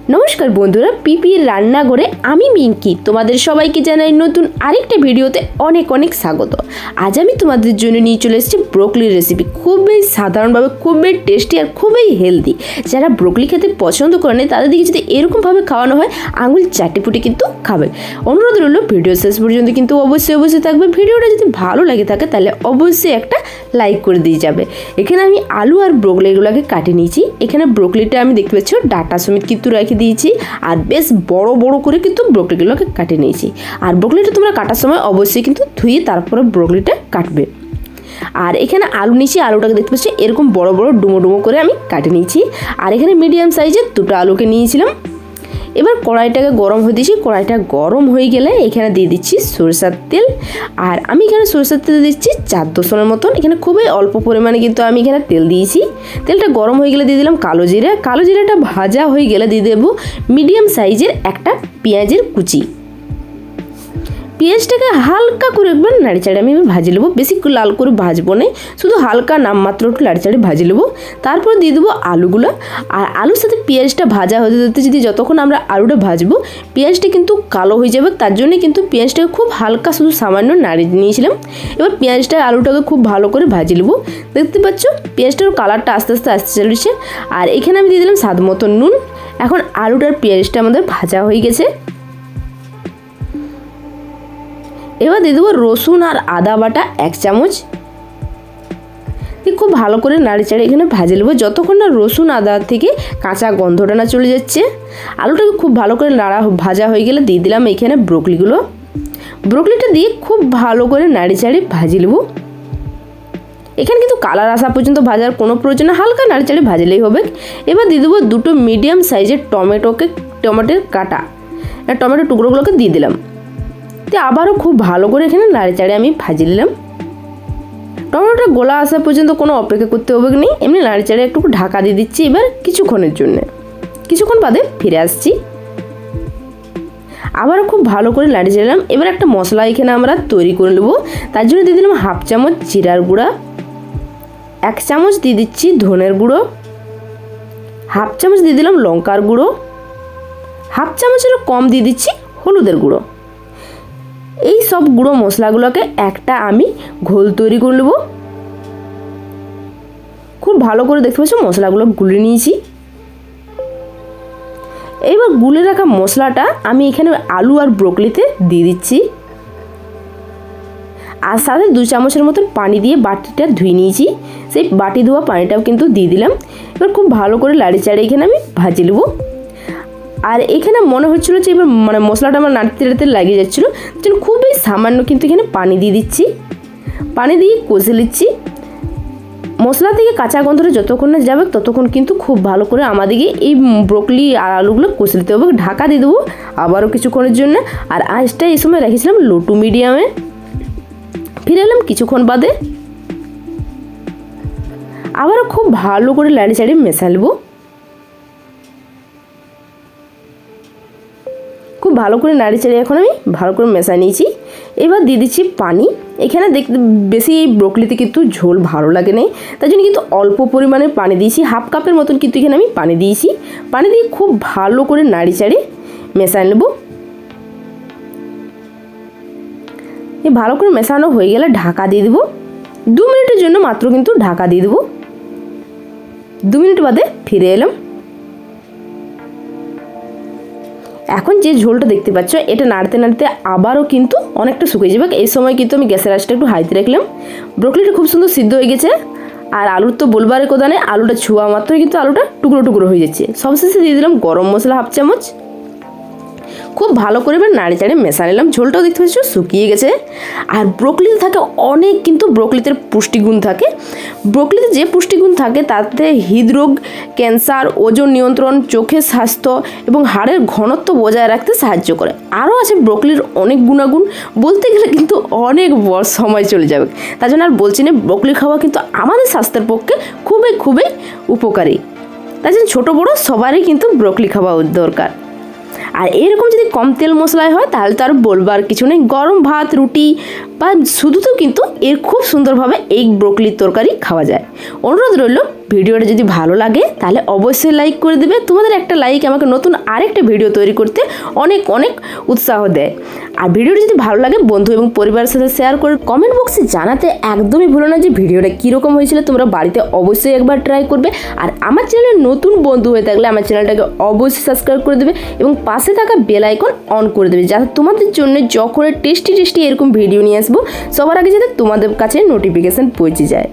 নমস্কার বন্ধুরা, পিপির রান্নাঘরে আমি মিঙ্কি তোমাদের সবাইকে জানাই নতুন আরেকটা ভিডিওতে অনেক অনেক স্বাগত। আজ আমি তোমাদের জন্য নিয়ে চলে এসেছি ব্রোকলির রেসিপি। খুবই সাধারণভাবে খুবই টেস্টি আর খুবই হেলদি। যারা ব্রোকলি খেতে পছন্দ করে না তাদের দিকে যদি এরকমভাবে খাওয়ানো হয় আঙুল চাটিপুটি কিন্তু খাবে। অনুরোধ রইল ভিডিও শেষ পর্যন্ত কিন্তু অবশ্যই থাকবে। ভিডিওটা যদি ভালো লাগে থাকে তাহলে অবশ্যই একটা লাইক করে দিয়ে যাবে। এখানে আমি আলু আর ব্রোকলিগুলোকে কাটে নিয়েছি। এখানে ব্রোকলিটা আমি দেখতে পাচ্ছি ডাটা সমেত কিন্তু রেখে দিয়েছি আর বেশ বড় বড় করে কিন্তু ব্রোকলিগুলোকে কাটে নিয়েছি। আর ব্রোকলিটা তোমরা কাটার সময় অবশ্যই কিন্তু ধুয়ে তারপরে ব্রোকলিটা কাটবে। আর এখানে আলু নিয়েছি, আলুটাকে দেখতে পাচ্ছি এরকম বড় বড় ডুমো ডুমো করে আমি কাটে নিয়েছি। আর এখানে মিডিয়াম সাইজের দুটো আলুকে নিয়েছিলাম। এবার কড়াইটাকে গরম হয়ে দিয়েছি। কড়াইটা গরম হয়ে গেলে এখানে দিয়ে দিচ্ছি সরষের তেল। আর আমি এখানে সরষের তেল দিচ্ছি 4-10 মতন। এখানে খুবই অল্প পরিমাণে কিন্তু আমি এখানে তেল দিয়েছি। তেলটা গরম হয়ে গেলে দিয়ে দিলাম কালো জিরা। কালো জিরাটা ভাজা হয়ে গেলে দিয়ে দেবো মিডিয়াম সাইজের একটা পেঁয়াজের কুচি। পেঁয়াজটাকে হালকা করে একবার নাড়িচাড়ে আমি ভাজি নেবো। বেশি লাল করে ভাজবো না, শুধু হালকা নামমাত্র একটু নাড়িচাড়ে ভাজি নেবো। তারপর দিয়ে দেবো আলুগুলো। আর আলুর সাথে পেঁয়াজটা ভাজা হতে হতে যদি যতক্ষণ আমরা আলুটা ভাজবো পেঁয়াজটা কিন্তু কালো হয়ে যাবে, তার জন্য কিন্তু পেঁয়াজটাকে খুব হালকা শুধু সামান্য নাড়িয়ে নিয়েছিলাম। এবার পেঁয়াজটা আলুটাকে খুব ভালো করে ভাজি নেবো। দেখতে পাচ্ছ পেঁয়াজটার কালারটা আস্তে আস্তে আসতে চলেছে। আর এখানে আমি দিয়ে দিলাম স্বাদ মতো নুন। এখন আলুটার পেঁয়াজটা আমাদের ভাজা হয়ে গেছে। এবার দিয়ে দেবো রসুন আর আদা বাটা 1 চামচ। খুব ভালো করে নাড়িচাড়ে এখানে ভাজে নেবো যতক্ষণ না রসুন আদা থেকে কাঁচা গন্ধটা না চলে যাচ্ছে। আলুটাকে খুব ভালো করে ভাজা হয়ে গেলে দিয়ে দিলাম এখানে ব্রোকলিটা দিয়ে খুব ভালো করে নাড়িচাড়ে ভাজি নেবো। এখানে কিন্তু কালার আসা পর্যন্ত ভাজার কোনো প্রয়োজন না, হালকা নাড়িচাড়ে ভাজলেই হবে। এবার দিয়ে দেবো দুটো মিডিয়াম সাইজের টমেটোর কাটা টমেটোর টুকরোগুলোকে দিয়ে দিলাম। আবারও খুব ভালো করে এখানে নাড়িচাড়ে আমি ভাজি নিলাম। টমেটোটা গোলা আসা পর্যন্ত কোনো অপেক্ষা করতে হবে না, এমনি নাড়িচাড়ে একটু ঢাকা দিয়ে দিচ্ছি এবার কিছুক্ষণের জন্য। কিছুক্ষণ বাদে ফিরে আসছি। আবারও খুব ভালো করে নাড়িচাড়ে নিলাম। এবার একটা মশলা এখানে আমরা তৈরি করে নেবো। তার জন্য দিয়ে দিলাম 1/2 চামচ জিরার গুঁড়া, 1 চামচ দিয়ে দিচ্ছি ধনের গুঁড়ো, 1/2 চামচ দিয়ে দিলাম লঙ্কার গুঁড়ো, 1/2 চামচেরও কম দিয়ে দিচ্ছি হলুদের গুঁড়ো। এই সব গুঁড়ো মশলাগুলোকে একটা আমি ঘোল তৈরি করে নেব। খুব ভালো করে দেখতে পাচ্ছ মশলাগুলো গুলে নিয়েছি। এইবার গুলে রাখা মশলাটা আমি এখানে আলু আর ব্রোকলিতে দিয়ে দিচ্ছি। আর সাথে 2 চামচের মতন পানি দিয়ে বাটিটা ধুয়ে নিয়েছি, সেই বাটি ধোয়া পানিটাও কিন্তু দিয়ে দিলাম। এবার খুব ভালো করে লাড়িচাড়ে এখানে আমি ভাজি নেব। আর এখানে মনে হচ্ছিলো যে এবার মশলাটা আমার নাড়তে নাড়তে লাগিয়ে যাচ্ছিলো, যেন খুবই সামান্য কিন্তু এখানে পানি দিয়ে দিচ্ছি। পানি দিয়ে কষে নিচ্ছি। মশলা থেকে কাঁচা গন্ধটা যতক্ষণ না যাবে ততক্ষণ কিন্তু খুব ভালো করে আমাদেরকে এই ব্রোকলি আর আলুগুলো কষে নিতে হবে। ঢাকা দিয়ে দেবো আবারও কিছুক্ষণের জন্য। আর আঁচটা এই সময় রেখেছিলাম লো টু মিডিয়ামে। ফিরে এলাম কিছুক্ষণ বাদে। আবারও খুব ভালো করে লাড়িচাড়ি মেশালবো। খুব ভালো করে নাড়িচাড়ি এখন আমি ভালো করে মেশা নিয়েছি। এবার দিয়ে দিচ্ছি পানি। এখানে দেখতে বেশি এই ব্রোকলিতে কিন্তু ঝোল ভালো লাগে না, তাই জন্য কিন্তু অল্প পরিমাণে পানি দিয়েছি। 1/2 কাপের মতন কিন্তু এখানে আমি পানি দিয়েছি। পানি দিয়ে খুব ভালো করে নাড়িচাড়ি মেশাই নেব। এই ভালো করে মেশানো হয়ে গেলে ঢাকা দিয়ে দেবো 2 মিনিটের জন্য মাত্র, কিন্তু ঢাকা দিয়ে দেবো। 2 মিনিট বাদে ফিরে এলাম। এখন যে ঝোলটা দেখতে পাচ্ছ এটা নাড়তে নাড়তে আবারও কিন্তু অনেকটা শুকিয়ে যাবে। এই সময় কিন্তু আমি গ্যাসের আঁচটা একটু হাইতে রাখলাম। ব্রোকলিটা খুব সুন্দর সিদ্ধ হয়ে গেছে। আর আলুর তো বলবারে কথা নেই, আলুটা ছোঁয়া মাত্রই কিন্তু আলুটা টুকরো টুকরো হয়ে যাচ্ছে। সবশেষে দিয়ে দিলাম গরম মশলা 1/2 চামচ। খুব ভালো করে এবার নাড়িচাড়ে মেশা নিলাম। ঝোলটাও দেখতে পাচ্ছ শুকিয়ে গেছে। আর ব্রোকলিতে থাকে অনেক কিন্তু ব্রোকলিতে পুষ্টিগুণ থাকে। ব্রোকলিতে যে পুষ্টিগুণ থাকে তাতে হৃদরোগ, ক্যান্সার, ওজন নিয়ন্ত্রণ, চোখের স্বাস্থ্য এবং হাড়ের ঘনত্ব বজায় রাখতে সাহায্য করে। আরও আছে ব্রোকলির অনেক গুণাগুণ, বলতে গেলে কিন্তু অনেক সময় চলে যাবে। তার জন্য আর বলছি না, ব্রোকলি খাওয়া কিন্তু আমাদের স্বাস্থ্যের পক্ষে খুবই খুবই উপকারী। তাই জন্য ছোটো বড়ো সবারই কিন্তু ব্রোকলি খাওয়া দরকার। আর এরকম যদি কম তেল মশলায় হয় তাহলে তো আর বলবার কিছু নেই। গরম ভাত, রুটি বা শুধুতেও কিন্তু এর খুব সুন্দরভাবে এই ব্রোকলির তরকারি খাওয়া যায়। অনুরোধ রইল ভিডিওটা যদি ভালো লাগে তাহলে অবশ্যই লাইক করে দেবে। তোমাদের একটা লাইক আমাকে নতুন আরেকটা ভিডিও তৈরি করতে অনেক অনেক উৎসাহ দেয়। আর ভিডিওটা যদি ভালো লাগে বন্ধু এবং পরিবারের সাথে শেয়ার করে কমেন্ট বক্সে জানাতে একদমই ভুলো না যে ভিডিওটা কীরকম হয়েছিল। তোমরা বাড়িতে অবশ্যই একবার ট্রাই করবে। আর আমার চ্যানেলে নতুন বন্ধু হয়ে থাকলে আমার চ্যানেলটাকে অবশ্যই সাবস্ক্রাইব করে দেবে এবং পাশে থাকা বেল আইকন অন করে দেবে, যাতে তোমাদের জন্য যখন টেস্টি এরকম ভিডিও নিয়ে আসবো সবার আগে যাতে তোমাদের কাছে নোটিফিকেশান পৌঁছে যায়।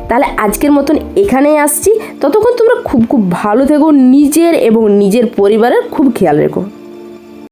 তাহলে আজকের মতন এখানেই আসছি। ততক্ষণ তোমরা খুব ভালো থেকো, নিজের এবং নিজের পরিবারের খুব খেয়াল রেখো।